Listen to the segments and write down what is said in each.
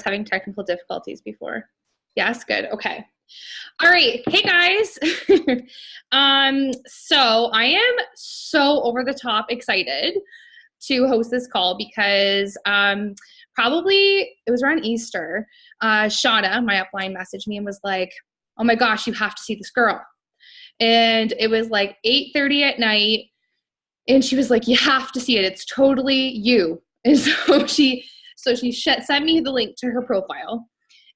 Having technical difficulties before. Yes, good. Okay. All right. Hey guys. So I am so over the top excited to host this call because probably it was around Easter. Shauna, my upline, messaged me and was like, "Oh my gosh, you have to see this girl." And it was like 8:30 at night. And she was like, "You have to see it. It's totally you." And so she sent me the link to her profile.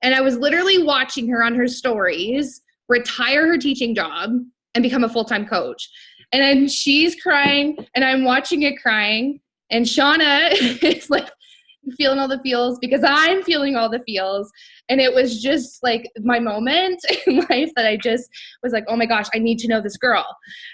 And I was literally watching her on her stories retire her teaching job and become a full-time coach. And then she's crying and I'm watching it crying. And Shauna is like feeling all the feels because I'm feeling all the feels. And it was just like my moment in life that I just was like, oh my gosh, I need to know this girl.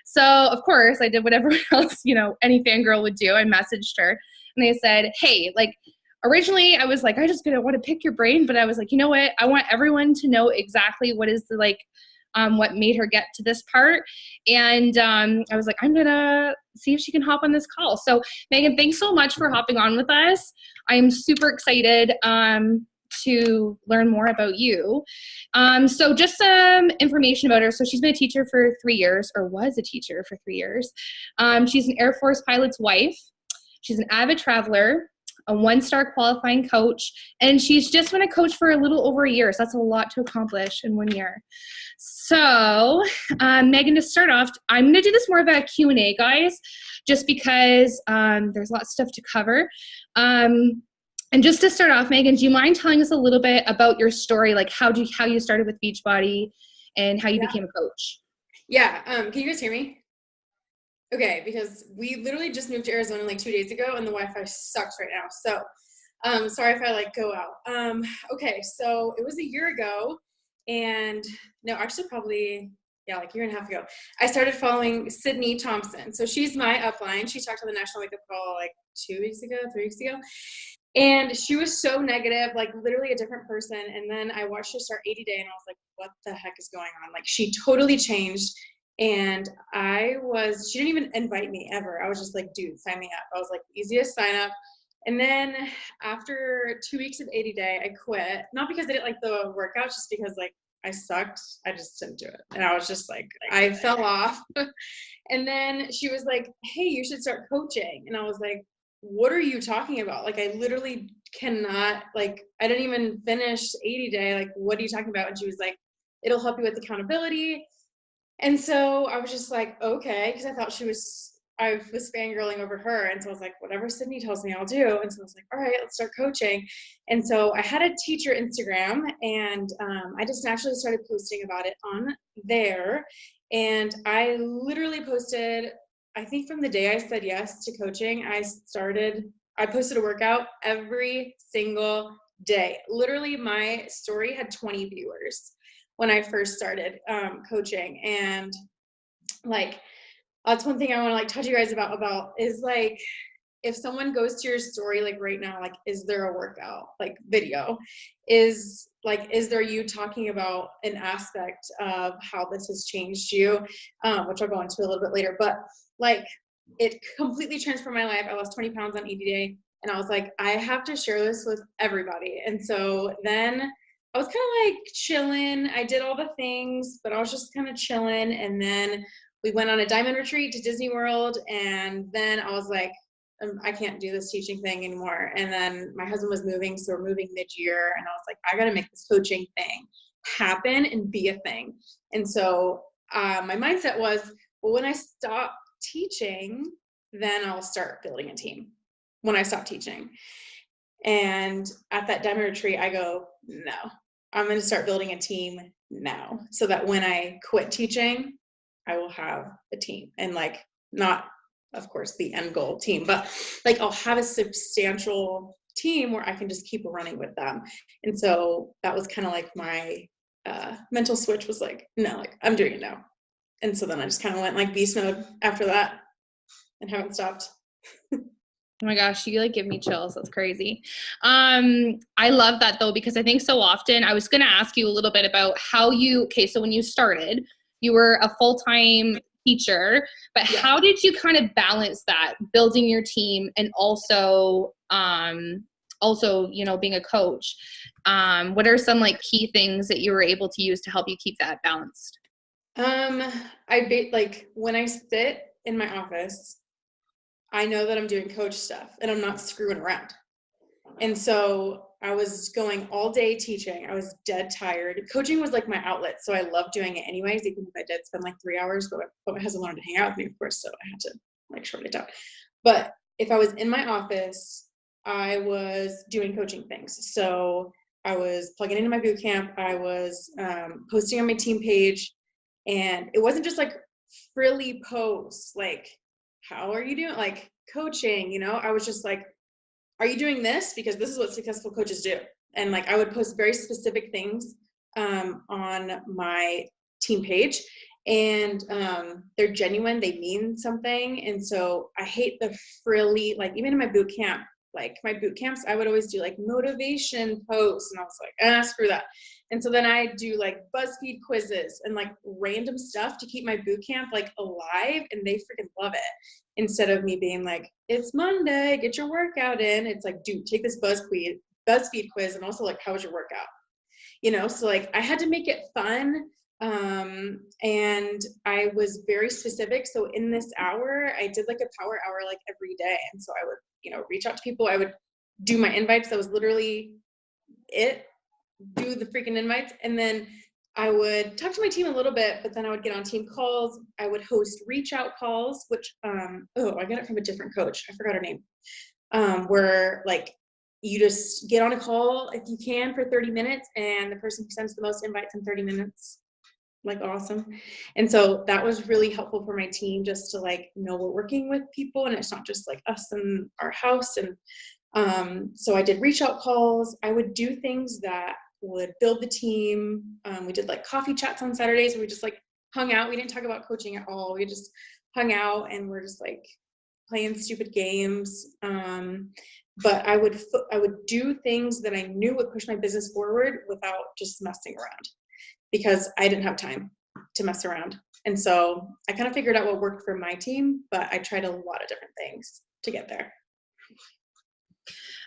So of course I did what everyone else, any fangirl would do. I messaged her and they said, hey, like, originally, I was like, I just want to pick your brain, but I was like, you know what? I want everyone to know exactly what is what made her get to this part. And I was like, I'm going to see if she can hop on this call. So Megan, thanks so much for hopping on with us. I am super excited to learn more about you. So just some information about her. So she's been a teacher for 3 years, or was a teacher for 3 years. She's an Air Force pilot's wife. She's an avid traveler, a 1-star qualifying coach, and she's just been a coach for a little over a year. So that's a lot to accomplish in 1 year. So Megan, to start off, I'm going to do this more of a Q&A, guys, just because there's lots of stuff to cover. And just to start off, Megan, do you mind telling us a little bit about your story, like how you started with Beachbody and how you became a coach? Yeah. Can you guys hear me? Okay, because we literally just moved to Arizona like 2 days ago and the Wi-Fi sucks right now. So sorry if I go out. Okay, so it was a year ago and no, actually probably, like a year and a half ago. I started following Sydney Thompson. So she's my upline. She talked on the National Wake Up Call like 3 weeks ago. And she was so negative, like literally a different person. And then I watched her start 80 Day and I was like, what the heck is going on? Like she totally changed. And she didn't even invite me ever. I was just like, dude, sign me up. I was like, easiest sign up. And then after 2 weeks of 80 Day, I quit. Not because I didn't like the workout, just because like I sucked. I just didn't do it. And I was just like, I fell off. And then she was like, hey, you should start coaching. And I was like, what are you talking about? Like, I literally cannot, like, I didn't even finish 80 Day. Like, what are you talking about? And she was like, it'll help you with accountability. And so I was just like, okay, because I thought I was fangirling over her. And so I was like, whatever Sydney tells me, I'll do. And so I was like, all right, let's start coaching. And so I had a teacher Instagram and I just naturally started posting about it on there. And I literally posted, I think from the day I said yes to coaching, I posted a workout every single day. Literally my story had 20 viewers when I first started coaching. And like, that's one thing I want to talk to you guys about is like, if someone goes to your story, like right now, like, is there a workout, like video? Is there you talking about an aspect of how this has changed you, which I'll go into a little bit later, but like, it completely transformed my life. I lost 20 pounds on 80 Day. And I was like, I have to share this with everybody. And so then I was kind of like chilling. I did all the things, but I was just kind of chilling. And then we went on a diamond retreat to Disney World. And then I was like, I can't do this teaching thing anymore. And then my husband was moving. So we're moving mid-year. And I was like, I got to make this coaching thing happen and be a thing. And so my mindset was, well, when I stop teaching, then I'll start building a team when I stop teaching. And at that diamond retreat, I go, no, I'm going to start building a team now so that when I quit teaching, I will have a team and like, not of course the end goal team, but like I'll have a substantial team where I can just keep running with them. And so that was kind of like my mental switch was like, no, like I'm doing it now. And so then I just kind of went like beast mode after that and haven't stopped. Oh my gosh, you give me chills. That's crazy. I love that though, because I think so often I was going to ask you a little bit about so when you started, you were a full-time teacher, but how did you kind of balance that, building your team and also also, you know, being a coach. What are some like key things that you were able to use to help you keep that balanced? Like when I sit in my office, I know that I'm doing coach stuff and I'm not screwing around. And so I was going all day teaching. I was dead tired. Coaching was like my outlet, so I loved doing it anyways, even if I did spend like 3 hours, but my husband wanted to hang out with me, of course, so I had to like shorten it down. But if I was in my office, I was doing coaching things. So I was plugging into my boot camp. I was posting on my team page, and it wasn't just like frilly posts like, how are you doing? Like coaching, you know, I was just like, are you doing this? Because this is what successful coaches do. And like, I would post very specific things on my team page, and they're genuine, they mean something. And so I hate the frilly, like even in my boot camp, like my boot camps, I would always do like motivation posts, and I was like, screw that. And so then I do like BuzzFeed quizzes and like random stuff to keep my boot camp like alive, and they freaking love it. Instead of me being like, it's Monday, get your workout in. It's like, dude, take this BuzzFeed quiz, and also like, how was your workout? You know, so like I had to make it fun. And I was very specific. So in this hour, I did like a power hour like every day. And so I would, you know, reach out to people. I would do my invites. That was literally it. Do the freaking invites. And then I would talk to my team a little bit, but then I would get on team calls. I would host reach out calls, which, I got it from a different coach. I forgot her name. Where like you just get on a call if you can for 30 minutes, and the person who sends the most invites in 30 minutes, like awesome. And so that was really helpful for my team, just to like know we're working with people and it's not just like us in our house. And so I did reach out calls. I would do things that would build the team. We did like coffee chats on Saturdays where we just like hung out. We didn't talk about coaching at all. We just hung out and we're just like playing stupid games. But I would do things that I knew would push my business forward without just messing around, because I didn't have time to mess around. And so I kind of figured out what worked for my team, but I tried a lot of different things to get there.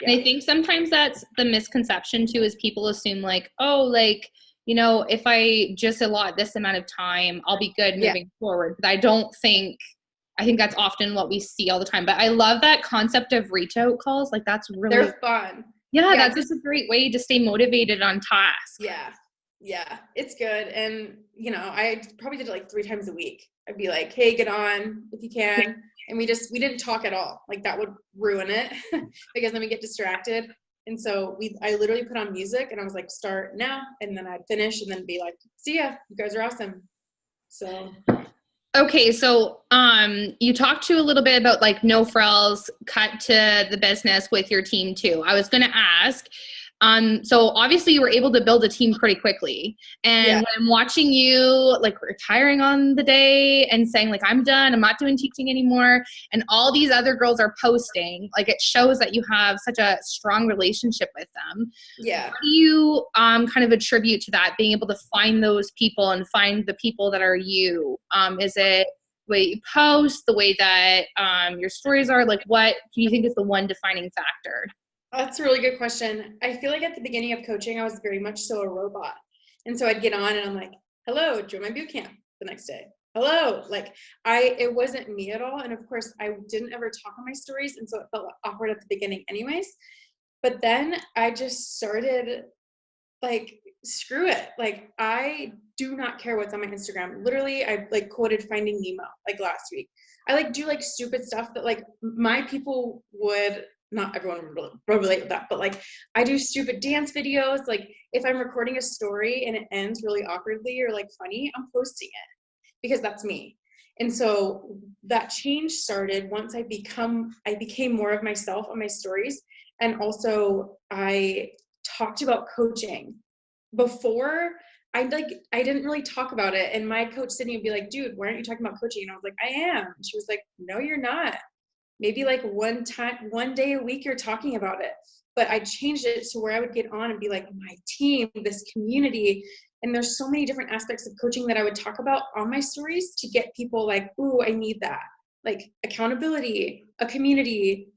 Yeah. And I think sometimes that's the misconception too, is people assume like, oh, like, you know, if I just allot this amount of time, I'll be good moving forward. But I think that's often what we see all the time. But I love that concept of reach out calls. Like that's really, they're fun. Yeah, that's just a great way to stay motivated on task. Yeah, it's good. And, you know, I probably did it like 3 times a week. I'd be like, hey, get on if you can. And we didn't talk at all. Like that would ruin it because then we get distracted. And so I literally put on music and I was like, start now. And then I'd finish and then be like, see ya, you guys are awesome. So. Okay. So, you talked to a little bit about like no frills, cut to the business with your team too. I was going to ask, so obviously you were able to build a team pretty quickly. And when I'm watching you like retiring on the day and saying like, I'm done, I'm not doing teaching anymore, and all these other girls are posting, like it shows that you have such a strong relationship with them. Yeah. What do you kind of attribute to that, being able to find those people and find the people that are you? Is it the way you post, the way that your stories are? Like what do you think is the one defining factor? That's a really good question. I feel like at the beginning of coaching, I was very much so a robot. And so I'd get on and I'm like, hello, join my boot camp the next day. Hello. Like it wasn't me at all. And of course I didn't ever talk on my stories. And so it felt awkward at the beginning anyways. But then I just started like, screw it. Like I do not care what's on my Instagram. Literally, I like quoted Finding Nemo like last week. I like do like stupid stuff that like my people would, not everyone would relate with that, but like I do stupid dance videos. Like if I'm recording a story and it ends really awkwardly or like funny, I'm posting it because that's me. And so that change started once I became more of myself on my stories. And also I talked about coaching. Before I didn't really talk about it. And my coach Sydney would be like, dude, why aren't you talking about coaching? And I was like, I am. And she was like, no, you're not. Maybe like one day a week you're talking about it. But I changed it to where I would get on and be like, my team, this community. And there's so many different aspects of coaching that I would talk about on my stories to get people like, ooh, I need that. Like accountability, a community,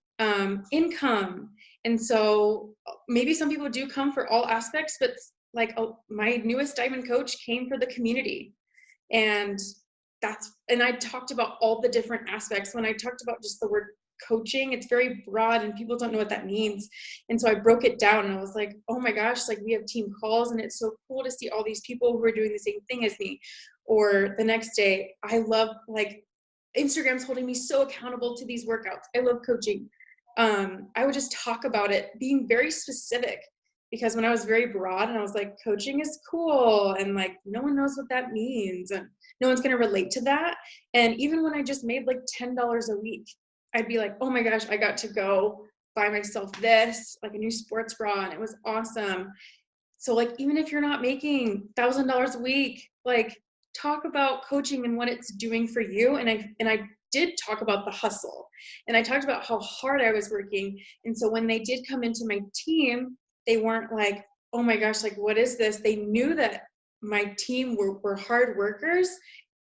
income. And so maybe some people do come for all aspects, but like my newest diamond coach came for the community. And and I talked about all the different aspects. When I talked about just the word coaching, it's very broad and people don't know what that means. And so I broke it down and I was like, oh my gosh, like we have team calls and it's so cool to see all these people who are doing the same thing as me. Or the next day, I love like Instagram's holding me so accountable to these workouts. I love coaching. I would just talk about it, being very specific, because when I was very broad and I was like, coaching is cool, and like no one knows what that means, and no one's going to relate to that. And even when I just made like $10 a week, I'd be like, oh my gosh, I got to go buy myself this, like a new sports bra, and it was awesome. So like, even if you're not making $1,000 a week, like talk about coaching and what it's doing for you. And I did talk about the hustle, and I talked about how hard I was working. And so when they did come into my team, they weren't like, oh my gosh, like what is this? They knew that my team were hard workers,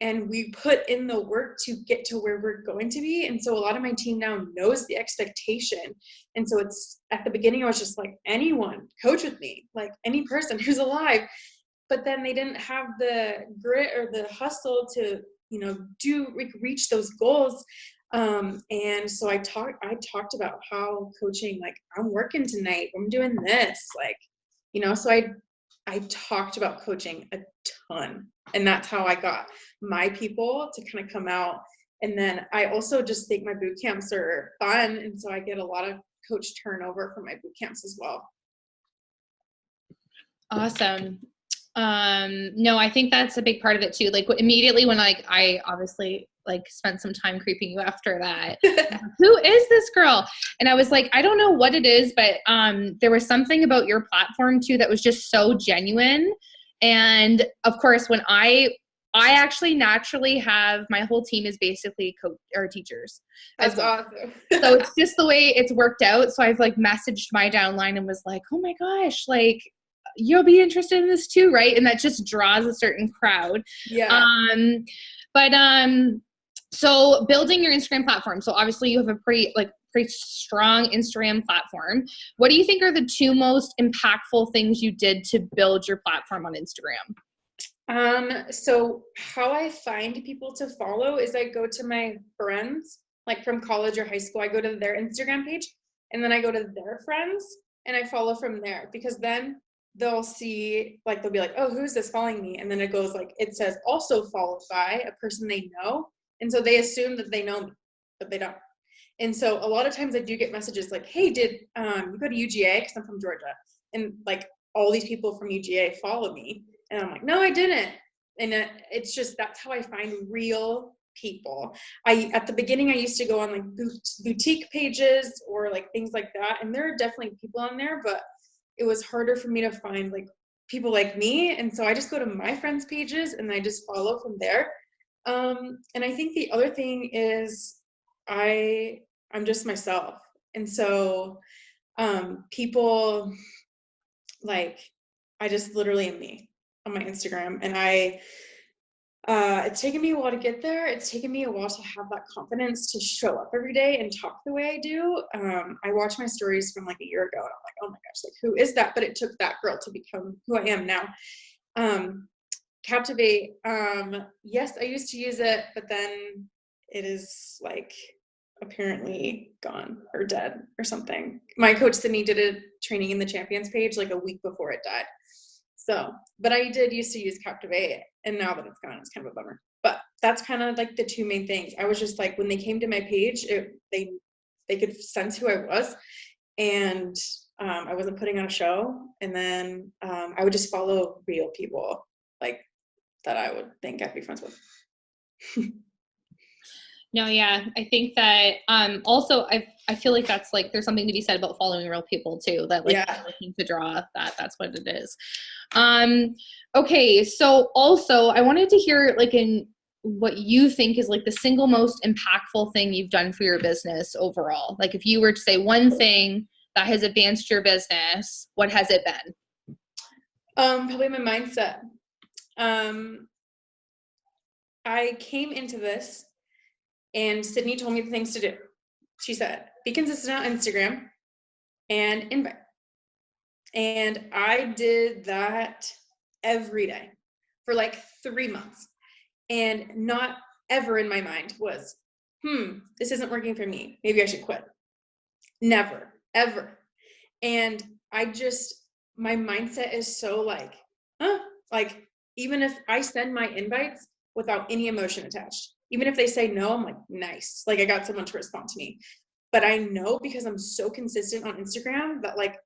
and we put in the work to get to where we're going to be. And so a lot of my team now knows the expectation. And so it's, at the beginning, I was just like, anyone coach with me, like any person who's alive. But then they didn't have the grit or the hustle to, reach those goals. And so I talked about how coaching, like I'm working tonight, I'm doing this, like, so I talked about coaching a ton, and that's how I got my people to kind of come out. And then I also just think my boot camps are fun. And so I get a lot of coach turnover from my boot camps as well. Awesome. No, I think that's a big part of it too. Like immediately when I obviously like spent some time creeping you after that. Who is this girl? And I was like, I don't know what it is, but there was something about your platform too that was just so genuine. And of course, when I actually naturally have, my whole team is basically coach or teachers. That's awesome. So it's just the way it's worked out. So I've like messaged my downline and was like, oh my gosh, like you'll be interested in this too, right? And that just draws a certain crowd. Yeah. So building your Instagram platform. So obviously you have a pretty strong Instagram platform. What do you think are the two most impactful things you did to build your platform on Instagram? So how I find people to follow is I go to my friends, like from college or high school, I go to their Instagram page, and then I go to their friends and I follow from there, because then they'll see, like, they'll be like, oh, who's this following me? And then it goes like, it says also followed by a person they know. And so they assume that they know me, but they don't. And so a lot of times I do get messages like, hey, did you go to UGA? Because I'm from Georgia. And like all these people from UGA follow me. And I'm like, no, I didn't. And it's just, that's how I find real people. At the beginning, I used to go on like boutique pages or like things like that. And there are definitely people on there, but it was harder for me to find like people like me. And so I just go to my friends' pages and I just follow from there. And I think the other thing is I'm just myself. And so people, like, I just literally am me on my Instagram. And it's taken me a while to get there. It's taken me a while to have that confidence to show up every day and talk the way I do. I watched my stories from like a year ago and I'm like, oh my gosh, like who is that? But it took that girl to become who I am now. Captivate. Yes, I used to use it, but then it is like apparently gone or dead or something. My coach Sydney did a training in the champions page like a week before it died. So, but I did used to use Captivate, and now that it's gone, it's kind of a bummer. But that's kind of like the two main things. I was just like, when they came to my page, they could sense who I was, and I wasn't putting on a show. And then I would just follow real people like that I would think I'd be friends with. No, yeah, I think that also I feel like that's like there's something to be said about following real people too, that like looking to draw that's what it is. Okay, so also I wanted to hear like in what you think is like the single most impactful thing you've done for your business overall. Like if you were to say one thing that has advanced your business, what has it been? Probably my mindset. I came into this and Sydney told me the things to do. She said, be consistent on Instagram, and invite. And I did that every day for like 3 months. And not ever in my mind was, this isn't working for me. Maybe I should quit. Never, ever. And my mindset is so like, like, even if I send my invites without any emotion attached, even if they say no, I'm like, nice. Like, I got someone to respond to me. But I know, because I'm so consistent on Instagram, that like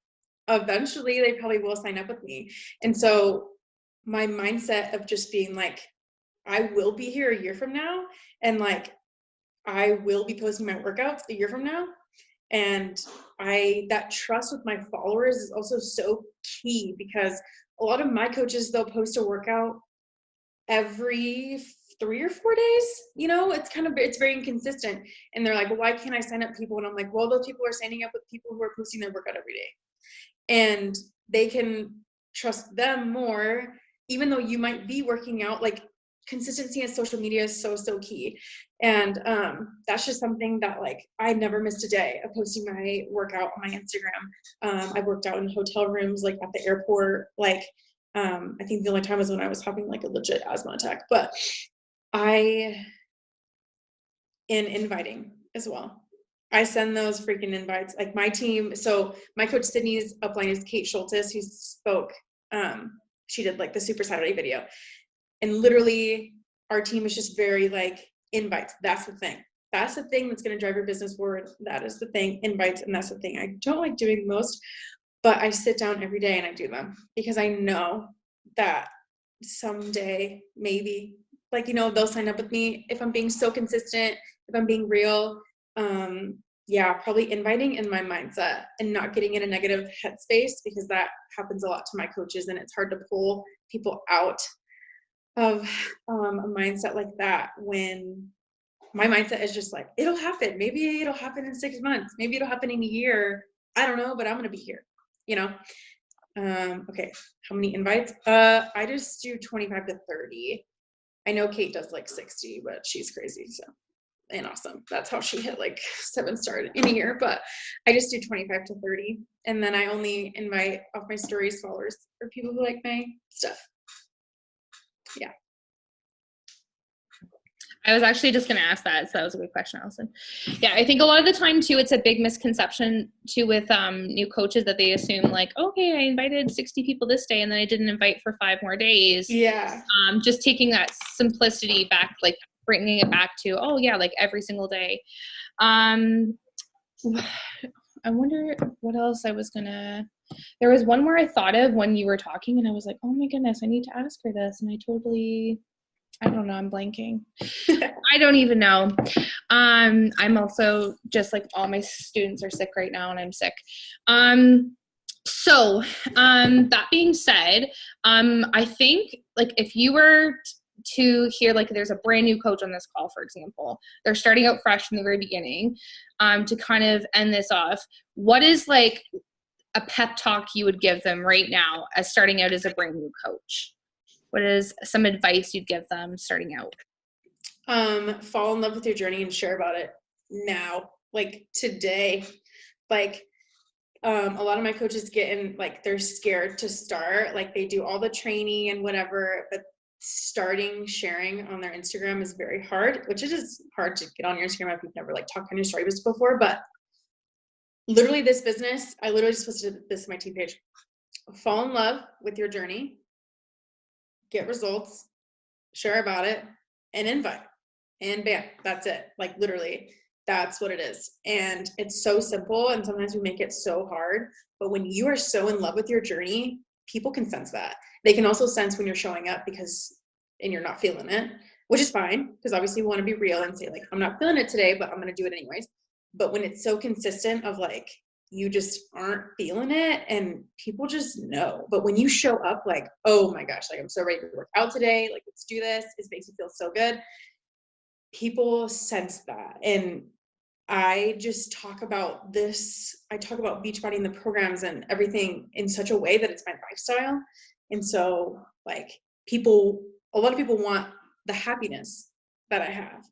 eventually they probably will sign up with me. And so my mindset of just being like, I will be here a year from now, and like I will be posting my workouts a year from now. And that trust with my followers is also so key, because a lot of my coaches, they'll post a workout every 3 or 4 days. It's very inconsistent. And they're like, well, why can't I sign up people? And I'm like, well, those people are signing up with people who are posting their workout every day. And they can trust them more, even though you might be working out. Like, consistency in social media is so key. And that's just something that, like, I never missed a day of posting my workout on my Instagram. I worked out in hotel rooms, like at the airport. Like, I think the only time was when I was having like a legit asthma attack. But in inviting as well, I send those freaking invites. Like, my team, so my coach Sydney's upline is Kate Schultes, who spoke. She did like the Super Saturday video. And literally our team is just very like, invites. That's the thing. That's the thing that's going to drive your business forward. That is the thing, invites. And that's the thing I don't like doing most, but I sit down every day and I do them, because I know that someday, maybe, like, they'll sign up with me if I'm being so consistent, if I'm being real. Probably inviting in my mindset and not getting in a negative headspace, because that happens a lot to my coaches, and it's hard to pull people out of a mindset like that, when my mindset is just like, it'll happen. Maybe it'll happen in 6 months. Maybe it'll happen in a year. I don't know, but I'm going to be here, Okay. How many invites? I just do 25 to 30. I know Kate does like 60, but she's crazy. So, and awesome. That's how she hit like 7-star in a year. But I just do 25 to 30. And then I only invite off my stories followers or people who like my stuff. Yeah. I was actually just going to ask that. So that was a good question, Allison. Yeah, I think a lot of the time too, it's a big misconception too with new coaches, that they assume like, okay, I invited 60 people this day and then I didn't invite for 5 more days. Yeah. Just taking that simplicity back, like bringing it back to, oh yeah, like every single day. I wonder what else I was gonna, there was one more I thought of when you were talking and I was like, oh my goodness, I need to ask her this. And I don't know, I'm blanking. I don't even know. I'm also just like, all my students are sick right now and I'm sick. So that being said, I think like if you were to hear, like, there's a brand new coach on this call, for example, they're starting out fresh from the very beginning, to kind of end this off, what is like a pep talk you would give them right now as starting out as a brand new coach? What is some advice you'd give them starting out? Fall in love with your journey and share about it now, like today. Like, a lot of my coaches get in, like, they're scared to start, like they do all the training and whatever, but starting sharing on their Instagram is very hard, which it is hard to get on your Instagram if you've never like talked on your story before. But literally this business, I literally just posted this on my team page. Fall in love with your journey, get results, share about it, and invite. And bam, that's it. Like, literally, that's what it is. And it's so simple. And sometimes we make it so hard. But when you are so in love with your journey, people can sense that. They can also sense when you're showing up and you're not feeling it, which is fine. Because obviously we want to be real and say, like, I'm not feeling it today, but I'm going to do it anyways. But when it's so consistent of like, you just aren't feeling it and people just know. But when you show up like, oh my gosh, like, I'm so ready to work out today. Like, let's do this. It makes me feel so good. People sense that. And I just talk about this. I talk about Beachbody, the programs and everything in such a way that it's my lifestyle. And so like a lot of people want the happiness that I have.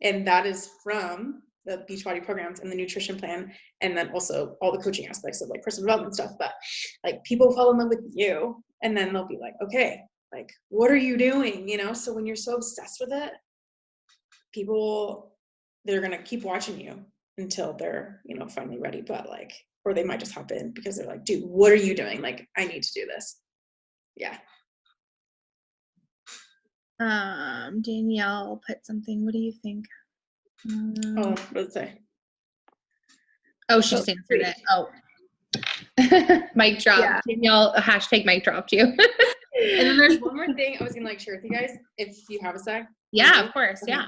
And that is from the Beachbody programs and the nutrition plan, and then also all the coaching aspects of like personal development stuff. But like people fall in love with you, and then they'll be like, okay, like what are you doing? You know, so when you're so obsessed with it, people, they're gonna keep watching you until they're, you know, finally ready. But like, or they might just hop in because they're like, dude, what are you doing? Like, I need to do this. Yeah. Danielle put something. What do you think? Oh, let's say. Oh, she just answered it. Oh. Mic drop. Yeah. Danielle, hashtag mic dropped you. And then there's one more thing I was gonna like share with you guys, if you have a sec. Yeah, of course. Okay. Yeah.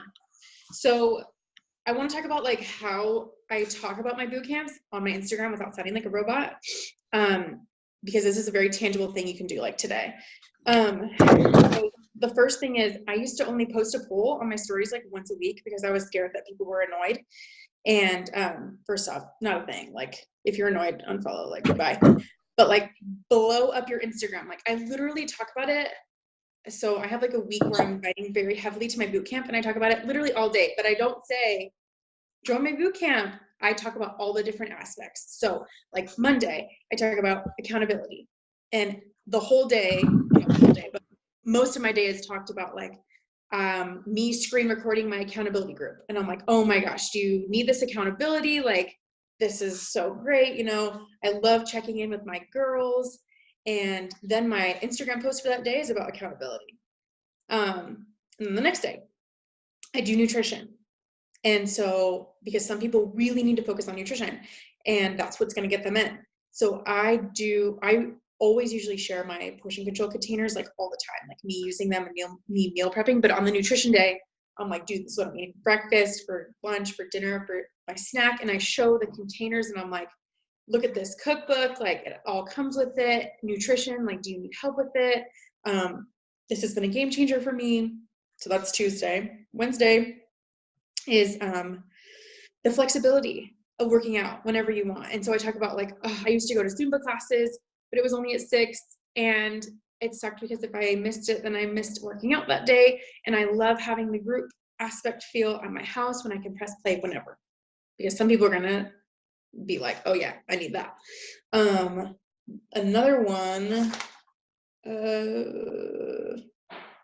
So I want to talk about like how I talk about my boot camps on my Instagram without sounding like a robot. Because this is a very tangible thing you can do like today. So the first thing is I used to only post a poll on my stories like once a week because I was scared that people were annoyed. And first off, not a thing. Like if you're annoyed, unfollow, like goodbye. But like blow up your Instagram. Like I literally talk about it. So I have like a week where I'm inviting very heavily to my boot camp and I talk about it literally all day, but I don't say join my boot camp. I talk about all the different aspects. So like Monday, I talk about accountability, and the whole day, not the whole day, but most of my day is talked about like me screen recording my accountability group. And I'm like, oh my gosh, do you need this accountability? Like, this is so great. You know, I love checking in with my girls. And then my Instagram post for that day is about accountability. And then the next day, I do nutrition. And so, because some people really need to focus on nutrition, and that's what's going to get them in. So I always usually share my portion control containers like all the time, like me using them and me meal prepping. But on the nutrition day, I'm like, dude, this is what I'm eating for breakfast, for lunch, for dinner, for my snack. And I show the containers and I'm like, look at this cookbook, like it all comes with it. Nutrition, like, do you need help with it? This has been a game changer for me. So that's Tuesday. Wednesday is the flexibility of working out whenever you want. And so I talk about like, I used to go to Zumba classes, but it was only at 6, and it sucked because if I missed it, then I missed working out that day. And I love having the group aspect feel at my house when I can press play whenever, because some people are gonna be like, oh yeah, I need that. Another one,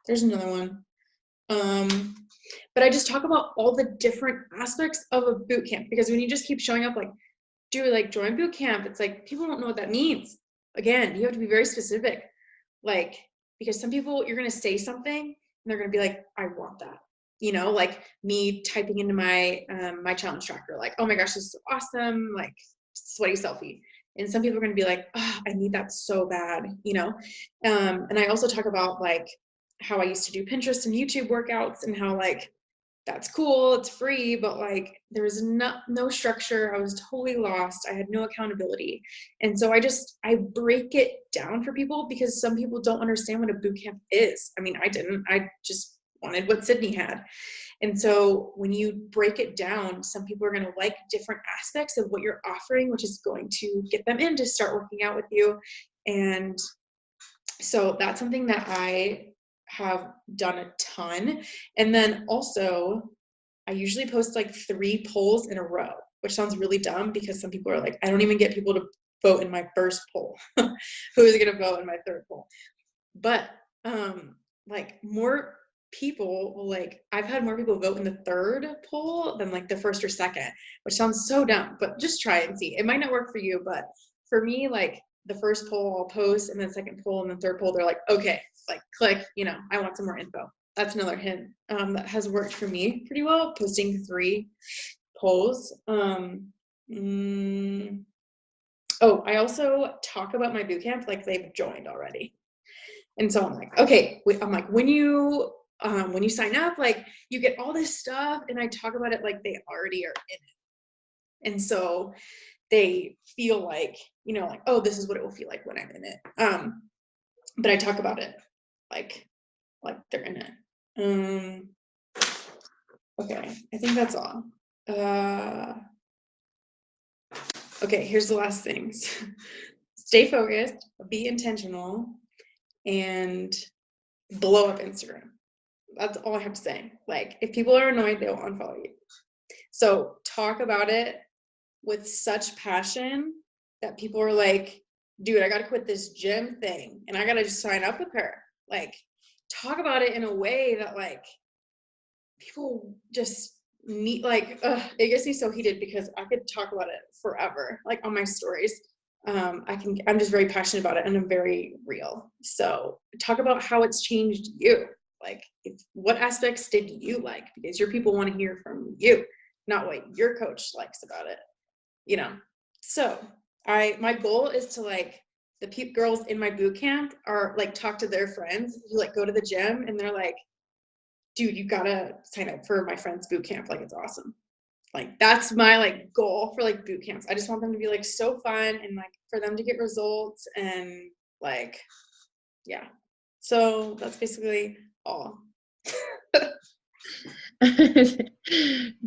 there's another one. But I just talk about all the different aspects of a boot camp, because when you just keep showing up like, do like join boot camp, it's like people don't know what that means. Again, you have to be very specific, like, because some people, you're going to say something and they're going to be like, I want that. You know, like me typing into my my challenge tracker, like, oh my gosh, this is awesome, like sweaty selfie. And some people are going to be like, oh, I need that so bad, you know. And I also talk about like how I used to do Pinterest and YouTube workouts, and how like that's cool, it's free, but like there was no structure. I was totally lost. I had no accountability. And so I break it down for people, because some people don't understand what a boot camp is. I mean, I didn't. I just wanted what Sydney had. And so when you break it down, some people are going to like different aspects of what you're offering, which is going to get them in to start working out with you. And so that's something that I have done a ton. And then also, I usually post like 3 polls in a row, which sounds really dumb because some people are like, I don't even get people to vote in my first poll. Who is going to vote in my third poll? But like more people, like I've had more people vote in the third poll than like the first or second, which sounds so dumb, but just try and see. It might not work for you, but for me, like the first poll I'll post, and then second poll and then third poll, they're like, okay, like click, you know, I want some more info. That's another hint that has worked for me pretty well, posting 3 polls. Oh, I also talk about my bootcamp like they've joined already. And so I'm like, okay, when you sign up, like you get all this stuff, and I talk about it like they already are in it. And so they feel like, you know, like, oh, this is what it will feel like when I'm in it. But I talk about it like they're in it. Okay, I think that's all. Okay, here's the last things. Stay focused, be intentional, and blow up Instagram. That's all I have to say. Like, if people are annoyed, they'll unfollow you. So talk about it with such passion that people are like, dude, I got to quit this gym thing and I got to just sign up with her. Like, talk about it in a way that like people just need, like, it gets me so heated because I could talk about it forever, like on my stories. I'm just very passionate about it and I'm very real. So talk about how it's changed you. Like, what aspects did you like? Because your people want to hear from you, not what your coach likes about it, you know? So my goal is to like, the girls in my boot camp are like, talk to their friends who like go to the gym and they're like, dude, you gotta sign up for my friend's boot camp. Like, it's awesome. Like, that's my like goal for like boot camps. I just want them to be like so fun and like for them to get results and like, yeah. So that's basically all.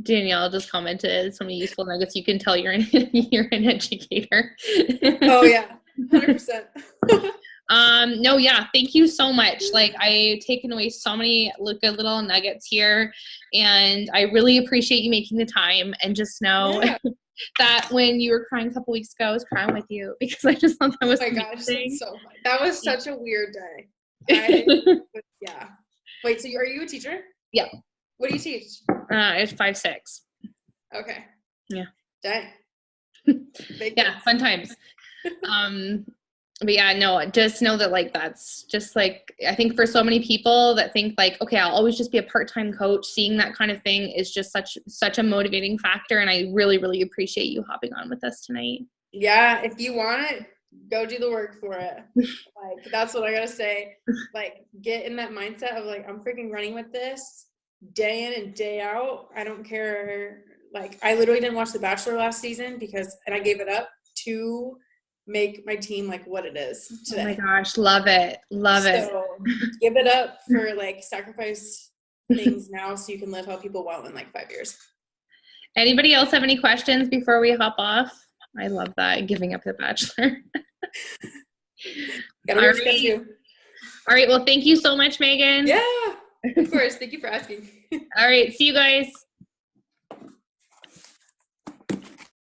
Danielle just commented so many useful nuggets. You can tell you're you're an educator. Oh yeah, 100%. No, yeah, thank you so much. Like, I've taken away so many good little nuggets here, and I really appreciate you making the time. And just know that when you were crying a couple weeks ago, I was crying with you because I just thought that was amazing. Gosh, that's so funny. That was such a weird day. Yeah. Wait, so are you a teacher? Yeah. What do you teach? It's 5-6. Okay. Yeah. Dang. Yeah, fun times. But yeah, no, just know that like, that's just like, I think for so many people that think like, okay, I'll always just be a part-time coach, seeing that kind of thing is just such a motivating factor. And I really, really appreciate you hopping on with us tonight. Yeah. If you want it, go do the work for it. Like, that's what I gotta say. Like, get in that mindset of like, I'm freaking running with this day in and day out. I don't care. Like, I literally didn't watch The Bachelor last season and I gave it up to make my team like what it is today. Oh my gosh, love it. So give it up for like, sacrifice things now so you can live how people want in like 5 years. Anybody else have any questions before we hop off? I love that, giving up The Bachelor. Gotta do what you gotta do. All right, well, thank you so much, Megan. Yeah, of course. Thank you for asking. All right, see you guys.